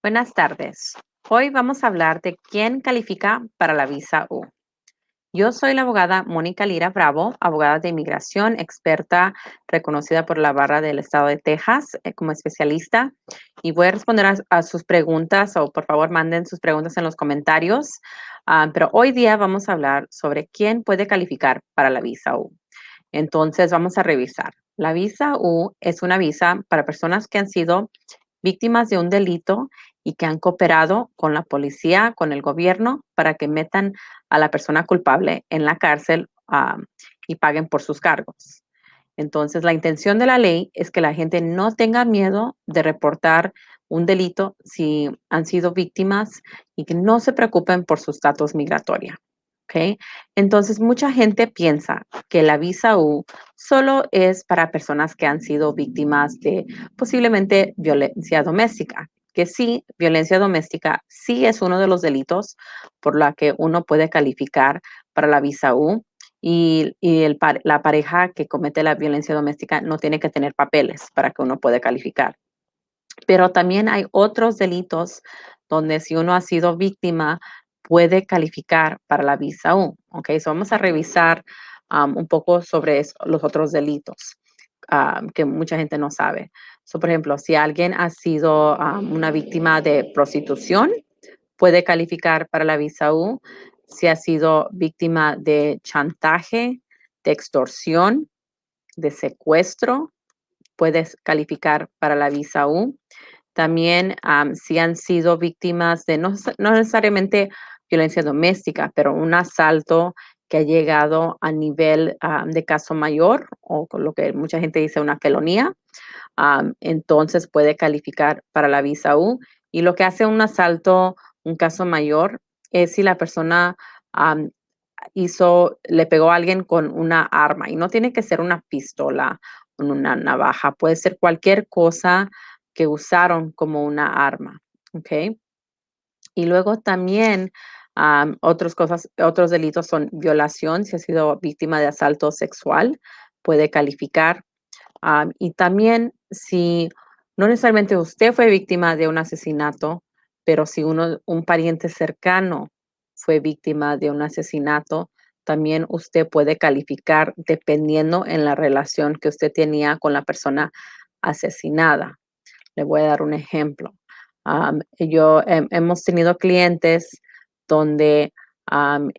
Buenas tardes. Hoy vamos a hablar de quién califica para la visa U. Yo soy la abogada Mónica Lira Bravo, abogada de inmigración, experta reconocida por la barra del estado de Texas como especialista. Y voy a responder a sus preguntas o por favor manden sus preguntas en los comentarios. Pero hoy día vamos a hablar sobre quién puede calificar para la visa U. Entonces vamos a revisar. La visa U es una visa para personas que han sido víctimas de un delito y que han cooperado con la policía, con el gobierno, para que metan a la persona culpable en la cárcel, y paguen por sus cargos. Entonces, la intención de la ley es que la gente no tenga miedo de reportar un delito si han sido víctimas y que no se preocupen por su estatus migratorio. ¿Ok? Entonces, mucha gente piensa que la visa U solo es para personas que han sido víctimas de posiblemente violencia doméstica, que sí, violencia doméstica sí es uno de los delitos por la que uno puede calificar para la visa U y la pareja que comete la violencia doméstica no tiene que tener papeles para que uno pueda calificar. Pero también hay otros delitos donde si uno ha sido víctima puede calificar para la visa U. Ok, so vamos a revisar un poco sobre los otros delitos que mucha gente no sabe. So, por ejemplo, si alguien ha sido una víctima de prostitución, puede calificar para la visa U. Si ha sido víctima de chantaje, de extorsión, de secuestro, puedes calificar para la visa U. También si han sido víctimas de no necesariamente violencia doméstica, pero un asalto que ha llegado a nivel de caso mayor o con lo que mucha gente dice una felonía, entonces puede calificar para la visa U. Y lo que hace un asalto, un caso mayor, es si la persona am, le pegó a alguien con una arma y no tiene que ser una pistola o una navaja, puede ser cualquier cosa que usaron como una arma, ¿ok? Y luego también otros delitos son violación, si ha sido víctima de asalto sexual, puede calificar. Y también si no necesariamente usted fue víctima de un asesinato, pero si un pariente cercano fue víctima de un asesinato, también usted puede calificar dependiendo en la relación que usted tenía con la persona asesinada. Le voy a dar un ejemplo. Hemos tenido clientes donde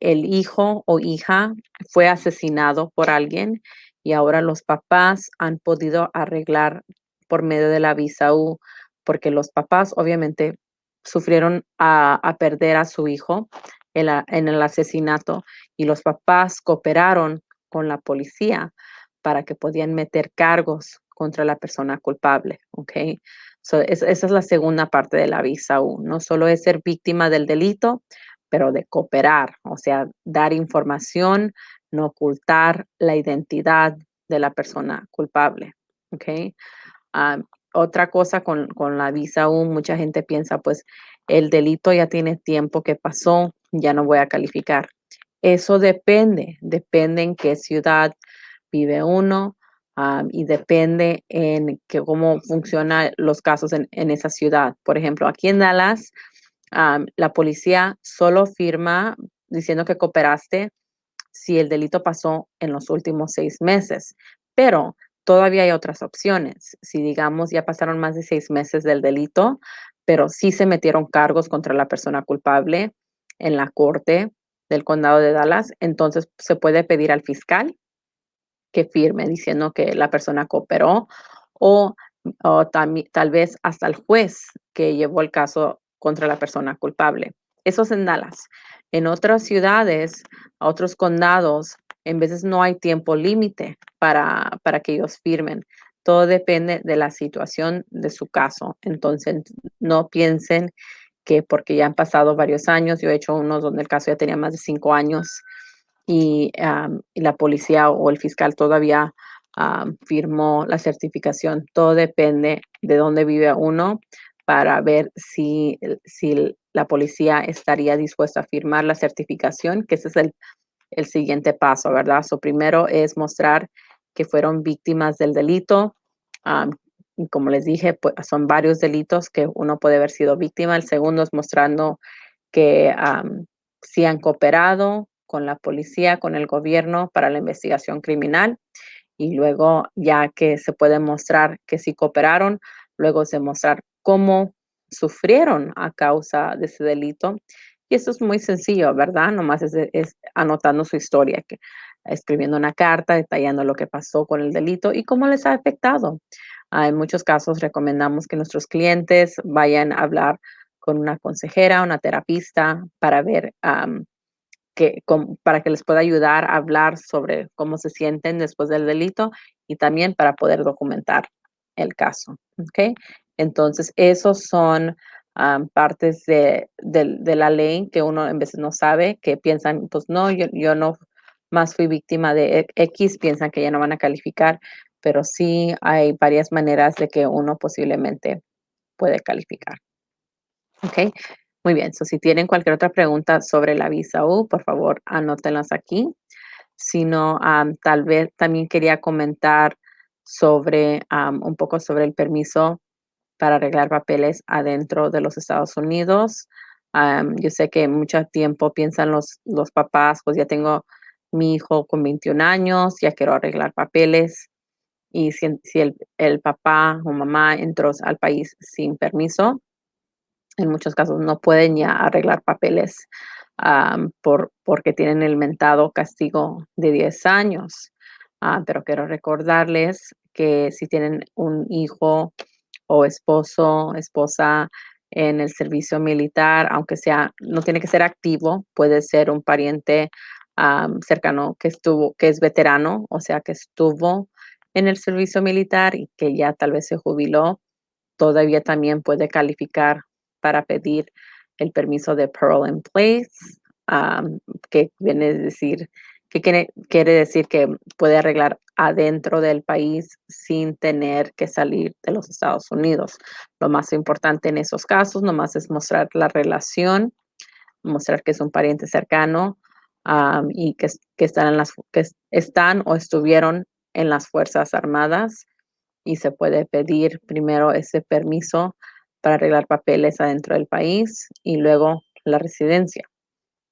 el hijo o hija fue asesinado por alguien y ahora los papás han podido arreglar por medio de la visa U, porque los papás obviamente sufrieron a perder a su hijo en el asesinato y los papás cooperaron con la policía para que podían meter cargos contra la persona culpable, ¿ok? Esa es la segunda parte de la visa U. No solo es ser víctima del delito, pero de cooperar, o sea, dar información, no ocultar la identidad de la persona culpable. ¿Ok? Ah, Otra cosa con la visa U, mucha gente piensa, pues el delito ya tiene tiempo que pasó, ya no voy a calificar. Eso depende en qué ciudad vive uno, y depende en cómo funcionan los casos en esa ciudad. Por ejemplo, aquí en Dallas, la policía solo firma diciendo que cooperaste si el delito pasó en los últimos 6 meses, pero todavía hay otras opciones. Si digamos ya pasaron más de 6 meses del delito, pero sí se metieron cargos contra la persona culpable en la corte del condado de Dallas, entonces se puede pedir al fiscal que firme diciendo que la persona cooperó o, tal vez hasta el juez que llevó el caso contra la persona culpable. Eso es en Dallas. En otras ciudades, otros condados, en veces no hay tiempo límite para que ellos firmen. Todo depende de la situación de su caso. Entonces, no piensen que porque ya han pasado varios años, yo he hecho unos donde el caso ya tenía más de 5 años y la policía o el fiscal todavía firmó la certificación. Todo depende de dónde vive uno para ver si la policía estaría dispuesta a firmar la certificación, que ese es el siguiente paso, ¿verdad? So, primero es mostrar que fueron víctimas del delito, am, y como les dije, pues, son varios delitos que uno puede haber sido víctima. El segundo es mostrando que sí han cooperado con la policía, con el gobierno para la investigación criminal y luego ya que se puede mostrar que sí cooperaron, luego es demostrar cómo sufrieron a causa de ese delito. Y eso es muy sencillo, ¿verdad? Nomás es anotando su historia, escribiendo una carta, detallando lo que pasó con el delito y cómo les ha afectado. En muchos casos recomendamos que nuestros clientes vayan a hablar con una consejera, una terapista, para ver para que les pueda ayudar a hablar sobre cómo se sienten después del delito y también para poder documentar el caso, ¿ok? Entonces, esos son partes de la ley que uno en veces no sabe, que piensan, pues no, yo no más fui víctima de X, piensan que ya no van a calificar, pero sí hay varias maneras de que uno posiblemente puede calificar, ¿ok? Muy bien, so si tienen cualquier otra pregunta sobre la visa U, por favor, anótenlas aquí. Si no, tal vez también quería comentar sobre un poco sobre el permiso para arreglar papeles adentro de los Estados Unidos. Yo sé que mucho tiempo piensan los papás, pues ya tengo mi hijo con 21 años, ya quiero arreglar papeles. Y si el papá o mamá entró al país sin permiso, en muchos casos no pueden ya arreglar papeles porque tienen el mentado castigo de 10 años. Pero quiero recordarles que si tienen un hijo o esposo, esposa en el servicio militar, aunque sea, no tiene que ser activo, puede ser un pariente cercano que es veterano, o sea, que estuvo en el servicio militar y que ya tal vez se jubiló, todavía también puede calificar para pedir el permiso de Parole in Place, am, que viene a decir, que quiere decir que puede arreglar adentro del país sin tener que salir de los Estados Unidos. Lo más importante en esos casos nomás es mostrar la relación, mostrar que es un pariente cercano, y que están están o estuvieron en las Fuerzas Armadas y se puede pedir primero ese permiso para arreglar papeles adentro del país y luego la residencia,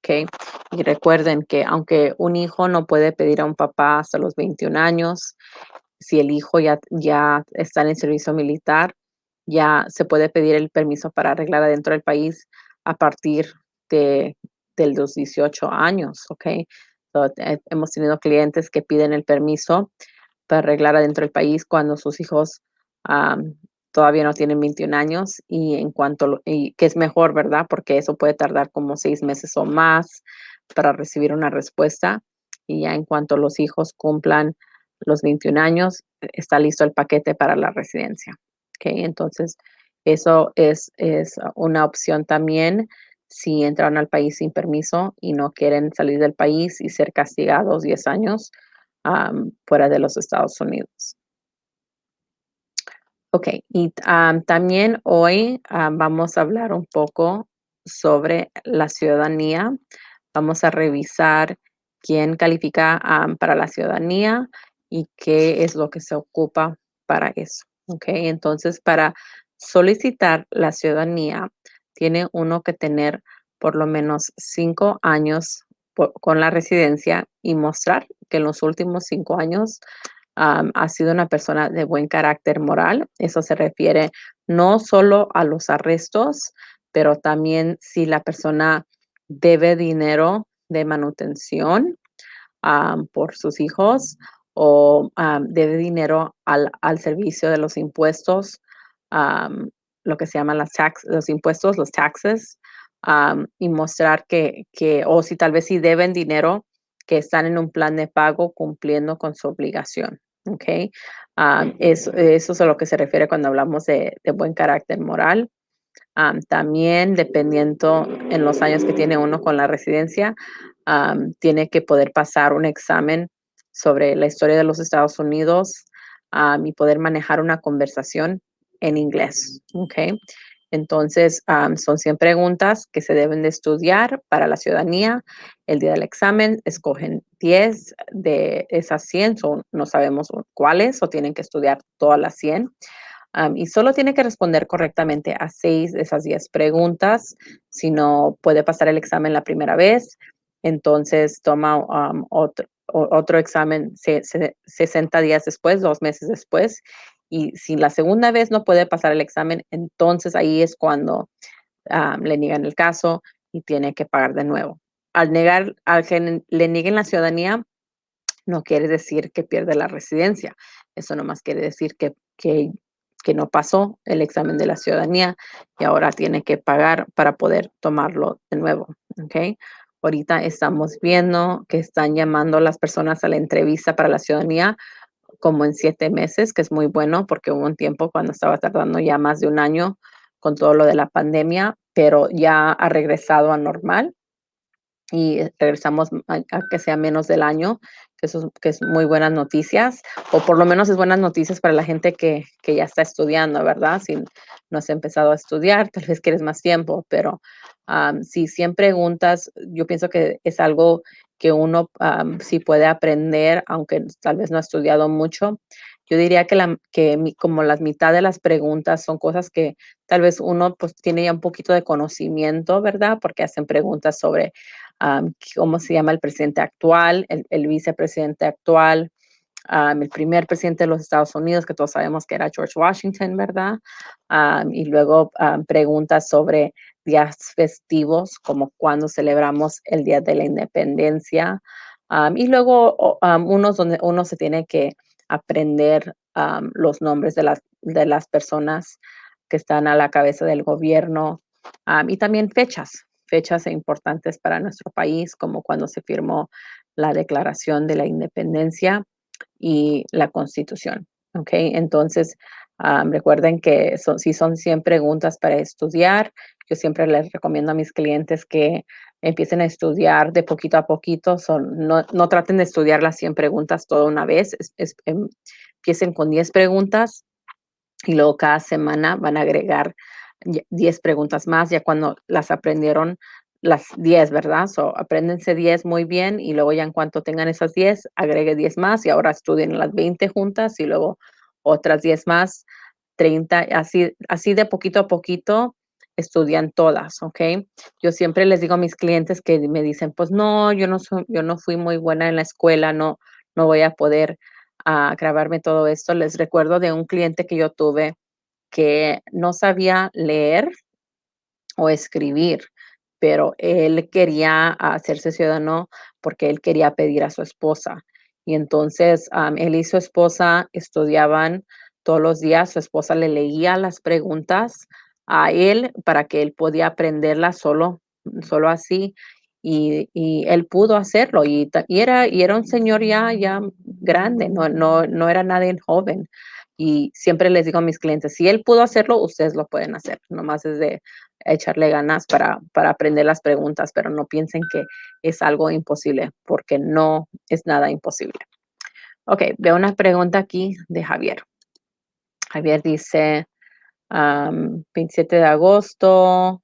¿ok? Y recuerden que aunque un hijo no puede pedir a un papá hasta los 21 años, si el hijo ya está en el servicio militar, ya se puede pedir el permiso para arreglar adentro del país a partir de, de los 18 años, ¿ok? So, hemos tenido clientes que piden el permiso para arreglar adentro del país cuando sus hijos am, todavía no tienen 21 años y y que es mejor, ¿verdad? Porque eso puede tardar como 6 meses o más para recibir una respuesta y ya en cuanto los hijos cumplan los 21 años, está listo el paquete para la residencia. ¿Ok? Entonces, eso es una opción también si entran al país sin permiso y no quieren salir del país y ser castigados 10 años fuera de los Estados Unidos. Ok, y también hoy vamos a hablar un poco sobre la ciudadanía. Vamos a revisar quién califica para la ciudadanía y qué es lo que se ocupa para eso. Ok, entonces para solicitar la ciudadanía, tiene uno que tener por lo menos 5 años con la residencia y mostrar que en los últimos 5 años ha sido una persona de buen carácter moral. Eso se refiere no solo a los arrestos, pero también si la persona debe dinero de manutención por sus hijos o debe dinero al servicio de los impuestos, am, lo que se llaman los impuestos, los taxes, y mostrar o si tal vez si deben dinero, que están en un plan de pago cumpliendo con su obligación. ¿Ok? Eso es a lo que se refiere cuando hablamos de buen carácter moral. También, dependiendo en los años que tiene uno con la residencia, tiene que poder pasar un examen sobre la historia de los Estados Unidos, y poder manejar una conversación en inglés. ¿Ok? Entonces, son 100 preguntas que se deben de estudiar para la ciudadanía. El día del examen escogen 10 de esas 100, no sabemos cuáles o tienen que estudiar todas las 100. Y solo tiene que responder correctamente a 6 de esas 10 preguntas. Si no puede pasar el examen la primera vez, entonces toma otro examen 60 días después, 2 meses después. Y si la segunda vez no puede pasar el examen, entonces ahí es cuando le niegan el caso y tiene que pagar de nuevo. Al que le nieguen la ciudadanía, no quiere decir que pierde la residencia. Eso nomás quiere decir que no pasó el examen de la ciudadanía y ahora tiene que pagar para poder tomarlo de nuevo. ¿Ok? Ahorita estamos viendo que están llamando a las personas a la entrevista para la ciudadanía como en 7 meses, que es muy bueno porque hubo un tiempo cuando estaba tardando ya más de un año con todo lo de la pandemia, pero ya ha regresado a normal y regresamos a que sea menos del año, que es muy buenas noticias, o por lo menos es buenas noticias para la gente que ya está estudiando, ¿verdad? Si no has empezado a estudiar, tal vez quieres más tiempo, pero si 100 preguntas, yo pienso que es algo que uno sí puede aprender, aunque tal vez no ha estudiado mucho. Yo diría como la mitad de las preguntas son cosas que tal vez uno pues tiene ya un poquito de conocimiento, ¿verdad? Porque hacen preguntas sobre cómo se llama el presidente actual, el vicepresidente actual, el primer presidente de los Estados Unidos, que todos sabemos que era George Washington, ¿verdad? Y luego preguntas sobre días festivos, como cuando celebramos el Día de la Independencia. Y luego unos donde uno se tiene que aprender los nombres de las personas que están a la cabeza del gobierno y también fechas importantes para nuestro país, como cuando se firmó la Declaración de la Independencia y la Constitución. ¿Ok? Entonces, recuerden que si son 100 preguntas para estudiar, yo siempre les recomiendo a mis clientes que empiecen a estudiar de poquito a poquito. No traten de estudiar las 100 preguntas toda una vez. Empiecen con 10 preguntas y luego cada semana van a agregar 10 preguntas más, ya cuando las aprendieron las 10, ¿verdad? Apréndense 10 muy bien y luego ya en cuanto tengan esas 10, agregue 10 más y ahora estudien las 20 juntas y luego otras 10 más, 30, así de poquito a poquito estudian todas, ¿ok? Yo siempre les digo a mis clientes que me dicen, pues no, yo no fui muy buena en la escuela, no voy a poder grabarme todo esto. Les recuerdo de un cliente que yo tuve que no sabía leer o escribir, pero él quería hacerse ciudadano porque él quería pedir a su esposa. Y entonces él y su esposa estudiaban todos los días, su esposa le leía las preguntas a él para que él podía aprenderlas solo así. Y él pudo hacerlo y era un señor ya grande, no era nadie joven. Y siempre les digo a mis clientes, si él pudo hacerlo, ustedes lo pueden hacer. Nomás es de echarle ganas para aprender las preguntas, pero no piensen que es algo imposible, porque no es nada imposible. Ok, veo una pregunta aquí de Javier. Javier dice, 27 de agosto,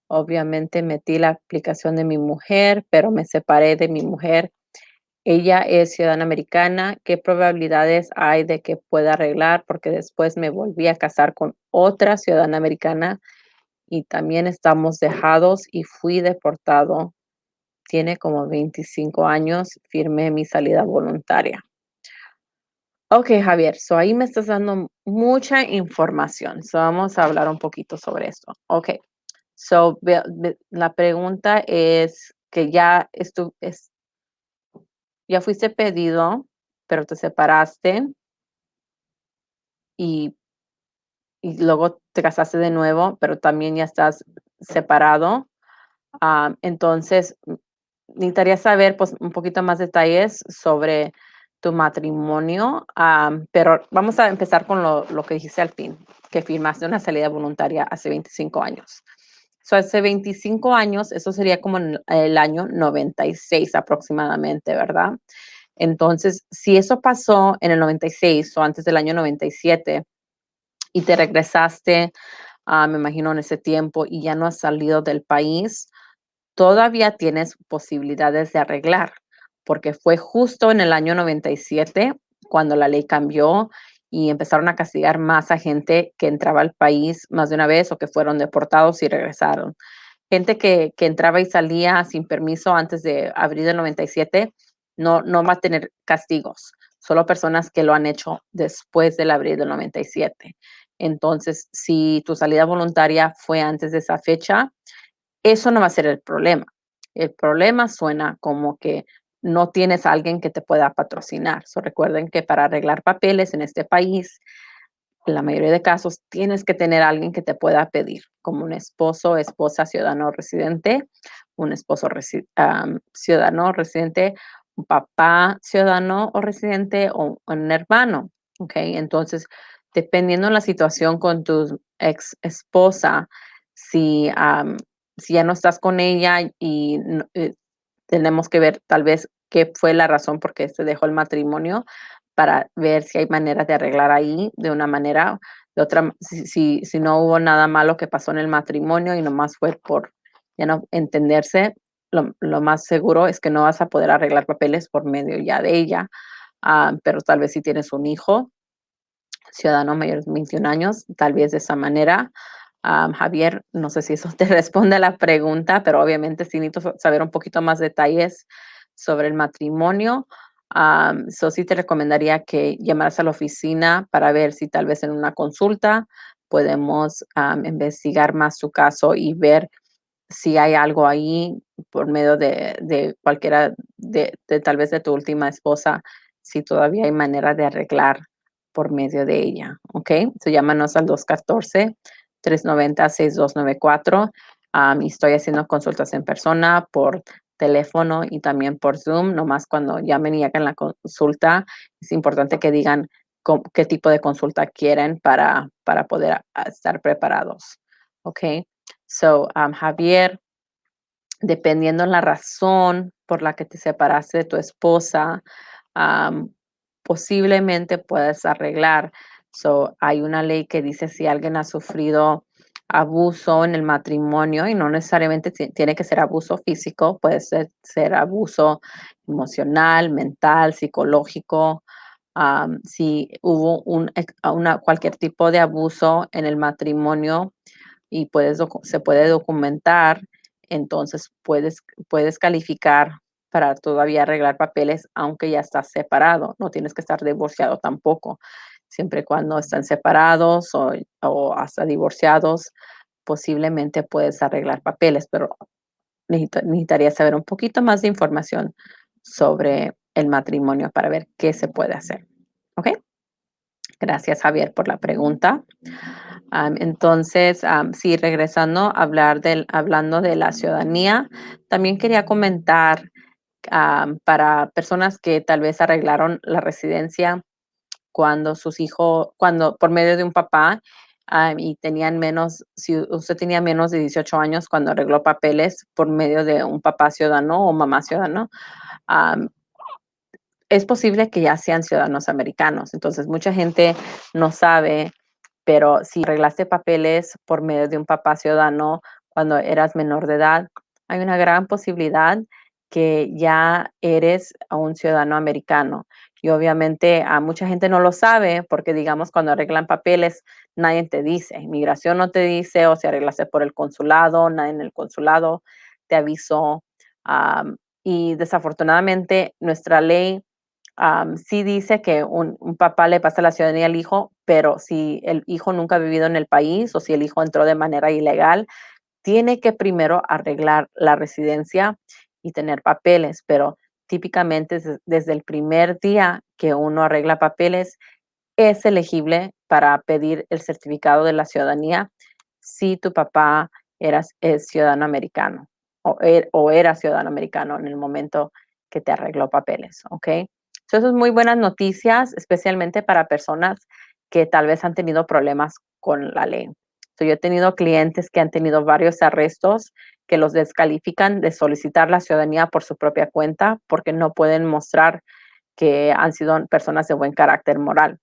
obviamente metí la aplicación de mi mujer, pero me separé de mi mujer. Ella es ciudadana americana. ¿Qué probabilidades hay de que pueda arreglar? Porque después me volví a casar con otra ciudadana americana y también estamos dejados y fui deportado. Tiene como 25 años, firmé mi salida voluntaria. Ok, Javier, ahí me estás dando mucha información. Vamos a hablar un poquito sobre esto. Ok, la pregunta es que ya fuiste pedido, pero te separaste y, y luego te casaste de nuevo, pero también ya estás separado. Entonces, necesitaría saber pues, un poquito más detalles sobre tu matrimonio, pero vamos a empezar con lo que dijiste al fin, que firmaste una salida voluntaria hace 25 años. Hace 25 años, eso sería como en el año 96 aproximadamente, ¿verdad? Entonces, si eso pasó en el 96 o antes del año 97 y te regresaste, me imagino en ese tiempo y ya no has salido del país, todavía tienes posibilidades de arreglar, porque fue justo en el año 97 cuando la ley cambió y empezaron a castigar más a gente que entraba al país más de una vez o que fueron deportados y regresaron. Gente que entraba y salía sin permiso antes de abril del 97 no va a tener castigos, solo personas que lo han hecho después del abril del 97. Entonces, si tu salida voluntaria fue antes de esa fecha, eso no va a ser el problema. El problema suena como que no tienes a alguien que te pueda patrocinar. So, recuerden que para arreglar papeles en este país, en la mayoría de casos, tienes que tener a alguien que te pueda pedir, como un esposo, esposa, ciudadano residente, un esposo ciudadano residente, un papá ciudadano o residente o un hermano. ¿Ok? Entonces, dependiendo de la situación con tu ex esposa, si, si ya no estás con ella y tenemos que ver tal vez qué fue la razón por qué se dejó el matrimonio para ver si hay manera de arreglar ahí de una manera, de otra, si no hubo nada malo que pasó en el matrimonio y nomás fue por ya no entenderse, lo más seguro es que no vas a poder arreglar papeles por medio ya de ella, pero tal vez si tienes un hijo, ciudadano mayor de 21 años, tal vez de esa manera. Javier, no sé si eso te responde a la pregunta, pero obviamente sí necesito saber un poquito más detalles sobre el matrimonio. Sí te recomendaría que llamaras a la oficina para ver si tal vez en una consulta podemos investigar más su caso y ver si hay algo ahí por medio de cualquiera de tal vez de tu última esposa, si todavía hay manera de arreglar por medio de ella, ¿ok? So, llámanos al 214-390-6294. Y estoy haciendo consultas en persona, por teléfono y también por Zoom. Nomás cuando llamen y hagan la consulta, es importante que digan qué tipo de consulta quieren para poder estar preparados, ¿ok? So, Javier, dependiendo la razón por la que te separaste de tu esposa, am, posiblemente puedes arreglar. So, hay una ley que dice si alguien ha sufrido abuso en el matrimonio y no necesariamente tiene que ser abuso físico, puede ser abuso emocional, mental, psicológico. Si hubo cualquier tipo de abuso en el matrimonio, y se puede documentar, entonces puedes calificar para todavía arreglar papeles, aunque ya estás separado. No tienes que estar divorciado tampoco. Siempre y cuando están separados o hasta divorciados, posiblemente puedes arreglar papeles, pero necesitaría saber un poquito más de información sobre el matrimonio para ver qué se puede hacer. ¿Ok? Gracias, Javier, por la pregunta. Entonces, sí, regresando a hablando de la ciudadanía, también quería comentar para personas que tal vez arreglaron la residencia cuando sus hijos, cuando por medio de un papá, y tenían menos, si usted tenía menos de 18 años cuando arregló papeles por medio de un papá ciudadano o mamá ciudadano, es posible que ya sean ciudadanos americanos. Entonces, mucha gente no sabe, pero si arreglaste papeles por medio de un papá ciudadano cuando eras menor de edad, hay una gran posibilidad que ya eres un ciudadano americano. Y obviamente a mucha gente no lo sabe porque, digamos, cuando arreglan papeles, nadie te dice. Inmigración no te dice, o si arreglaste por el consulado, nadie en el consulado te avisó. Y desafortunadamente nuestra ley sí dice que un papá le pasa la ciudadanía al hijo, pero si el hijo nunca ha vivido en el país o si el hijo entró de manera ilegal, tiene que primero arreglar la residencia y tener papeles, pero típicamente desde el primer día que uno arregla papeles, es elegible para pedir el certificado de la ciudadanía si tu papá es ciudadano americano o era ciudadano americano en el momento que te arregló papeles, ¿ok? So, eso es muy buenas noticias, especialmente para personas que tal vez han tenido problemas con la ley. So, yo he tenido clientes que han tenido varios arrestos que los descalifican de solicitar la ciudadanía por su propia cuenta porque no pueden mostrar que han sido personas de buen carácter moral.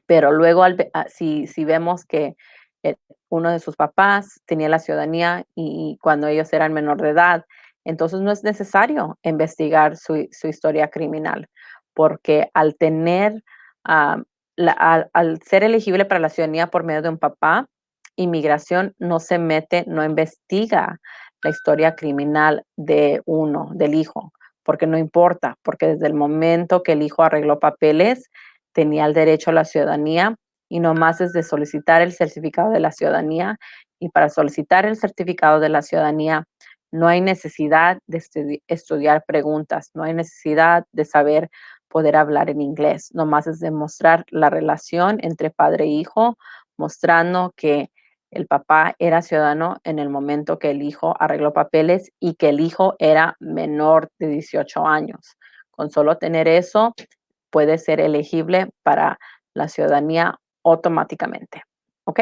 Pero luego, si vemos que eh, uno de sus papás tenía la ciudadanía y cuando ellos eran menor de edad, entonces no es necesario investigar su historia criminal, porque al tener ah, al ser elegible para la ciudadanía por medio de un papá, inmigración no se mete, no investiga la historia criminal de uno, del hijo, porque no importa, porque desde el momento que el hijo arregló papeles, tenía el derecho a la ciudadanía y no más es de solicitar el certificado de la ciudadanía. Y para solicitar el certificado de la ciudadanía, no hay necesidad de estudiar preguntas, no hay necesidad de saber poder hablar en inglés. Nomás es demostrar la relación entre padre e hijo, mostrando que el papá era ciudadano en el momento que el hijo arregló papeles y que el hijo era menor de 18 años. Con solo tener eso, puede ser elegible para la ciudadanía automáticamente. ¿Ok?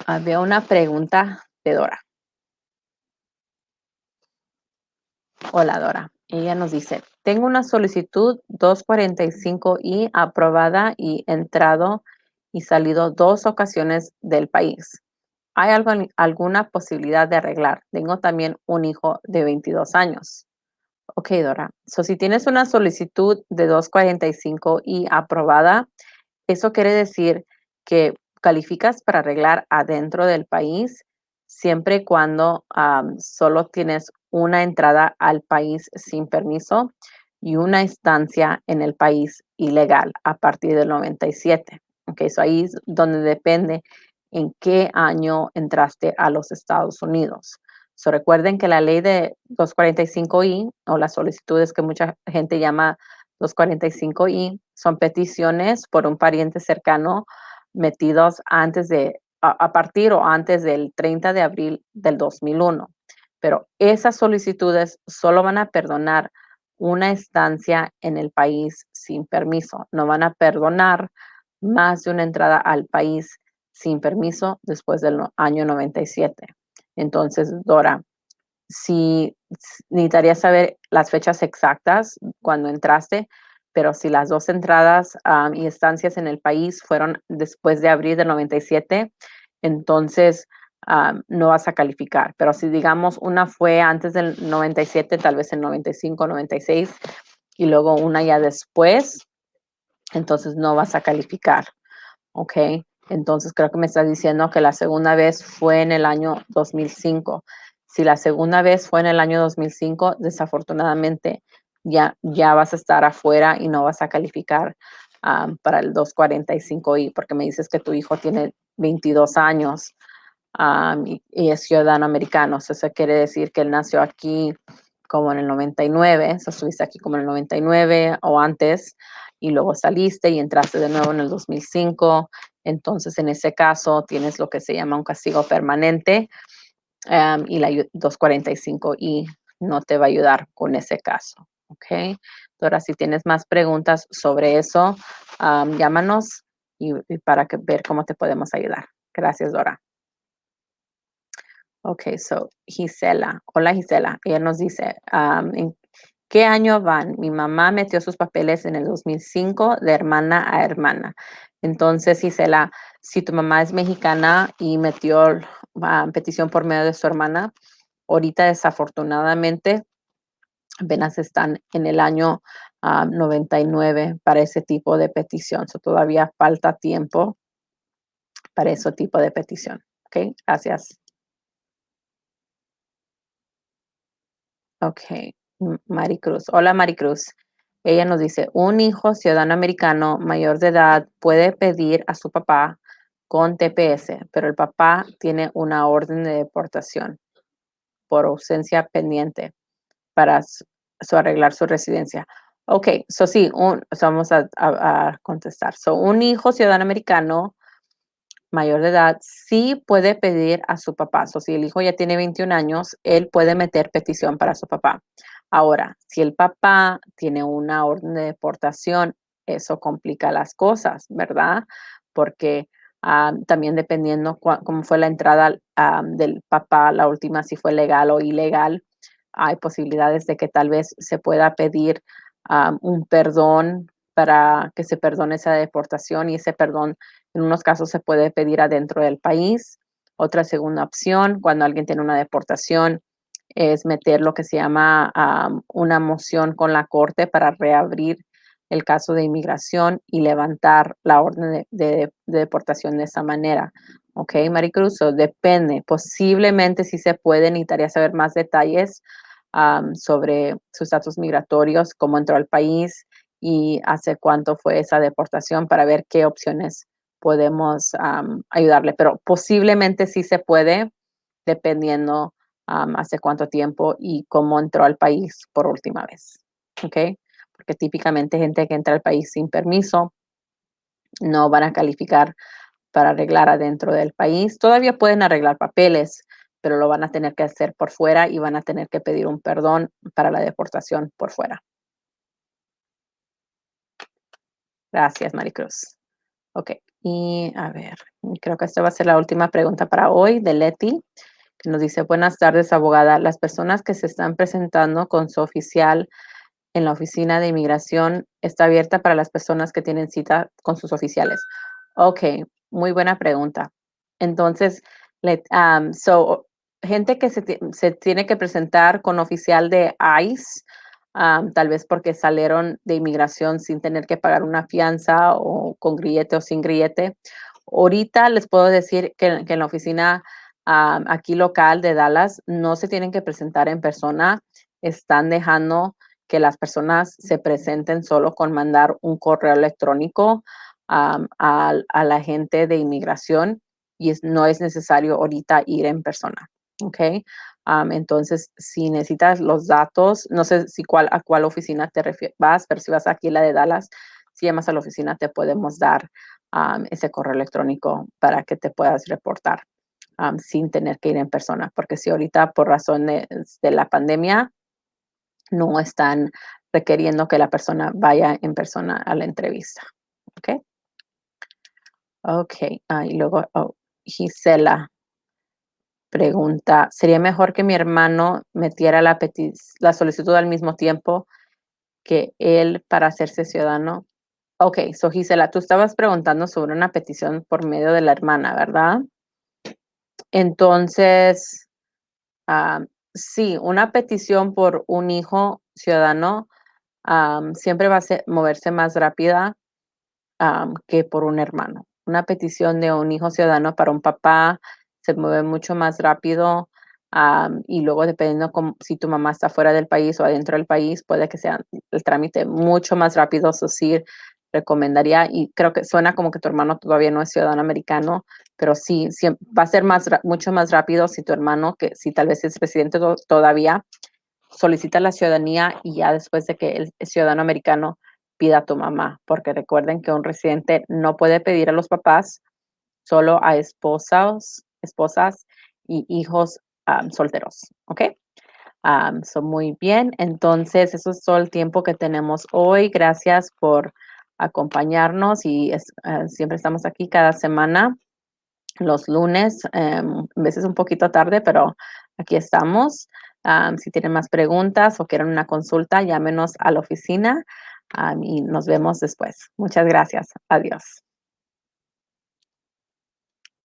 Había una pregunta de Dora. Hola Dora. Ella nos dice, tengo una solicitud 245I aprobada y entrado y salido 2 ocasiones del país. ¿Hay alguna posibilidad de arreglar? Tengo también un hijo de 22 años. Ok, Dora. Si tienes una solicitud de 245I aprobada, eso quiere decir que calificas para arreglar adentro del país siempre y cuando solo tienes una entrada al país sin permiso y una estancia en el país ilegal a partir del 97. Ok, ahí es donde depende en qué año entraste a los Estados Unidos. Recuerden que la ley de 245I o las solicitudes que mucha gente llama 245I son peticiones por un pariente cercano metidos a partir o antes del 30 de abril del 2001. Pero esas solicitudes solo van a perdonar una estancia en el país sin permiso. No van a perdonar más de una entrada al país sin permiso después del año 97. Entonces, Dora, si necesitaría saber las fechas exactas cuando entraste, pero si las 2 entradas y estancias en el país fueron después de abril del 97, entonces no vas a calificar. Pero si digamos una fue antes del 97, tal vez en 95, 96, y luego una ya después, entonces no vas a calificar. ¿Ok? Entonces creo que me estás diciendo que la segunda vez fue en el año 2005. Si la segunda vez fue en el año 2005, desafortunadamente ya vas a estar afuera y no vas a calificar para el 245I, porque me dices que tu hijo tiene 22 años y es ciudadano americano. Eso quiere decir que él nació aquí como en el 99, estuviste aquí como en el 99 o antes, y luego saliste y entraste de nuevo en el 2005. Entonces, en ese caso, tienes lo que se llama un castigo permanente y la 245I no te va a ayudar con ese caso. ¿Ok? Ahora, si tienes más preguntas sobre eso, llámanos y para ver cómo te podemos ayudar. Gracias, Dora. Ok, Gisela. Hola, Gisela. Ella nos dice, ¿en qué año van? Mi mamá metió sus papeles en el 2005 de hermana a hermana. Entonces, Gisela, si tu mamá es mexicana y metió petición por medio de su hermana, ahorita desafortunadamente apenas están en el año 99 para ese tipo de petición. Todavía falta tiempo para ese tipo de petición. Ok, gracias. Ok, Maricruz. Hola, Maricruz. Ella nos dice, un hijo ciudadano americano mayor de edad puede pedir a su papá con TPS, pero el papá tiene una orden de deportación por ausencia pendiente para arreglar su residencia. Ok, sí, vamos a contestar. Un hijo ciudadano americano mayor de edad sí puede pedir a su papá. Si el hijo ya tiene 21 años, él puede meter petición para su papá. Ahora, si el papá tiene una orden de deportación, eso complica las cosas, ¿verdad? Porque también dependiendo cómo fue la entrada del papá, la última, si fue legal o ilegal, hay posibilidades de que tal vez se pueda pedir un perdón para que se perdone esa deportación y ese perdón en unos casos se puede pedir adentro del país. Otra segunda opción, cuando alguien tiene una deportación, es meter lo que se llama una moción con la corte para reabrir el caso de inmigración y levantar la orden de deportación de esa manera. Ok, Maricruz, so depende. Posiblemente si se puede, necesitaría saber más detalles sobre sus estatus migratorios, cómo entró al país y hace cuánto fue esa deportación para ver qué opciones podemos ayudarle. Pero posiblemente sí se puede, dependiendo hace cuánto tiempo y cómo entró al país por última vez. ¿Ok? Porque típicamente gente que entra al país sin permiso no van a calificar para arreglar adentro del país. Todavía pueden arreglar papeles, pero lo van a tener que hacer por fuera y van a tener que pedir un perdón para la deportación por fuera. Gracias, Maricruz. Ok, y a ver, creo que esta va a ser la última pregunta para hoy de Leti, que nos dice, buenas tardes, abogada. Las personas que se están presentando con su oficial en la oficina de inmigración está abierta para las personas que tienen cita con sus oficiales. Ok, muy buena pregunta. Entonces, gente que se tiene que presentar con oficial de ICE, tal vez porque salieron de inmigración sin tener que pagar una fianza o con grillete o sin grillete. Ahorita les puedo decir que en la oficina aquí local de Dallas no se tienen que presentar en persona, están dejando que las personas se presenten solo con mandar un correo electrónico a la gente de inmigración y no es necesario ahorita ir en persona. ¿Ok? Entonces, si necesitas los datos, no sé si a cuál oficina vas, pero si vas aquí a la de Dallas, si llamas a la oficina te podemos dar ese correo electrónico para que te puedas reportar sin tener que ir en persona, porque si ahorita por razón de la pandemia no están requiriendo que la persona vaya en persona a la entrevista. ¿Ok? Ok. Y luego Gisela pregunta, ¿sería mejor que mi hermano metiera la solicitud al mismo tiempo que él para hacerse ciudadano? Ok, so Gisela, tú estabas preguntando sobre una petición por medio de la hermana, ¿verdad? Entonces, ah, sí, una petición por un hijo ciudadano siempre va a moverse más rápida que por un hermano. Una petición de un hijo ciudadano para un papá se mueve mucho más rápido y luego dependiendo si tu mamá está fuera del país o adentro del país, puede que sea el trámite mucho más rápido. Eso sí, recomendaría y creo que suena como que tu hermano todavía no es ciudadano americano, pero sí, va a ser mucho más rápido si tu hermano, que si tal vez es residente todavía, solicita la ciudadanía y ya después de que el ciudadano americano pida a tu mamá, porque recuerden que un residente no puede pedir a los papás, solo a esposas y hijos solteros, ¿ok? Son muy bien, entonces eso es todo el tiempo que tenemos hoy. Gracias por acompañarnos y siempre estamos aquí cada semana, los lunes, a veces un poquito tarde, pero aquí estamos. Si tienen más preguntas o quieren una consulta, llámenos a la oficina y nos vemos después. Muchas gracias. Adiós.